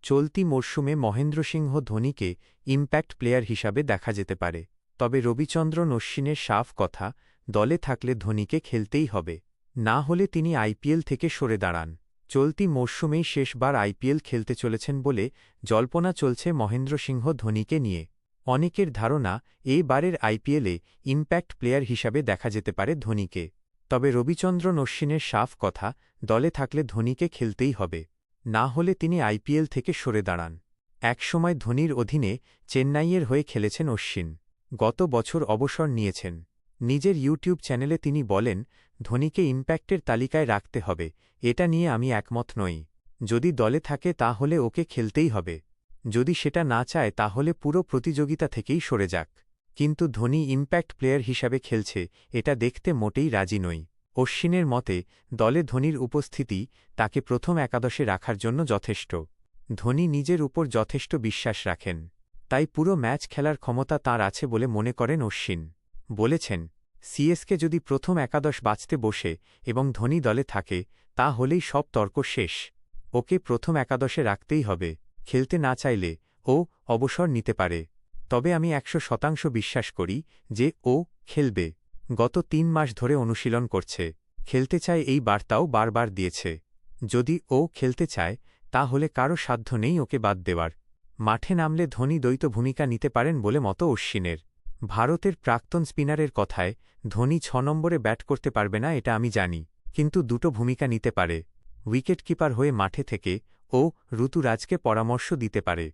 চলতি মরশুমে Mahendra Singh ধোনিকে impact player হিসাবে দেখা যেতে পারে, তবে রবিচন্দ্রন অশ্বিনের সাফ কথা, দলে থাকলে ধোনিকে খেলতেই হবে, না হলে তিনি আইপিএল থেকে সরে দাঁড়ান। চলতি মরশুমেই শেষবার আইপিএল খেলতে চলেছেন বলে জল্পনা চলছে মহেন্দ্র সিংহ ধোনিকে নিয়ে। অনেকের ধারণা, এই বারের আইপিএলে ইম্প্যাক্ট প্লেয়ার হিসাবে দেখা যেতে পারে ধোনিকে, তবে রবিচন্দ্রন অশ্বিনের সাফ কথা, দলে থাকলে ধোনিকে খেলতেই হবে, না হলে তিনি আইপিএল থেকে সরে দাঁড়ান। একসময় ধোনির অধীনে চেন্নাইয়ের হয়ে খেলেছেন অশ্বিন, গত বছর অবসর নিয়েছেন। নিজের ইউটিউব চ্যানেলে তিনি বলেন, ধোনিকে ইম্প্যাক্টের তালিকায় রাখতে হবে, এটা নিয়ে আমি একমত নই। যদি দলে থাকে তাহলে ওকে খেলতেই হবে, যদি সেটা না চায় তাহলে পুরো প্রতিযোগিতা থেকেই সরে যাক। কিন্তু ধোনি ইম্প্যাক্ট প্লেয়ার হিসাবে খেলছে এটা দেখতে মোটেই রাজি নই। অশ্বিনের মতে, দলে ধোনির উপস্থিতি তাকে প্রথম একাদশে রাখার জন্য যথেষ্ট। ধোনি নিজের উপর যথেষ্ট বিশ্বাস রাখেন, তাই পুরো ম্যাচ খেলার ক্ষমতা তাঁর আছে বলে মনে করেন অশ্বিন। বলেছেন, সিএসকে যদি প্রথম একাদশ বাঁচতে বসে এবং ধোনি দলে থাকে, তা হলেই সব তর্ক শেষ। ওকে প্রথম একাদশে রাখতেই হবে, খেলতে না চাইলে ও অবসর নিতে পারে। তবে আমি ১০০% বিশ্বাস করি যে ও খেলবে। গত ৩ মাস ধরে অনুশীলন করছে, খেলতে চায় এই বার্তাও বারবার দিয়েছে। যদি ও খেলতে চায়, তা হলে কারও সাধ্য নেই ওকে বাদ দেওয়ার। মাঠে নামলে ধোনি দ্বৈত ভূমিকা নিতে পারেন বলে মত অশ্বিনের। ভারতের প্রাক্তন স্পিনারের কথায়, ধোনি ৬ নম্বরে ব্যাট করতে পারবে না এটা আমি জানি, কিন্তু দুটো ভূমিকা নিতে পারে। উইকেটকিপার হয়ে মাঠে থেকে ও ঋতুরাজকে পরামর্শ দিতে পারে।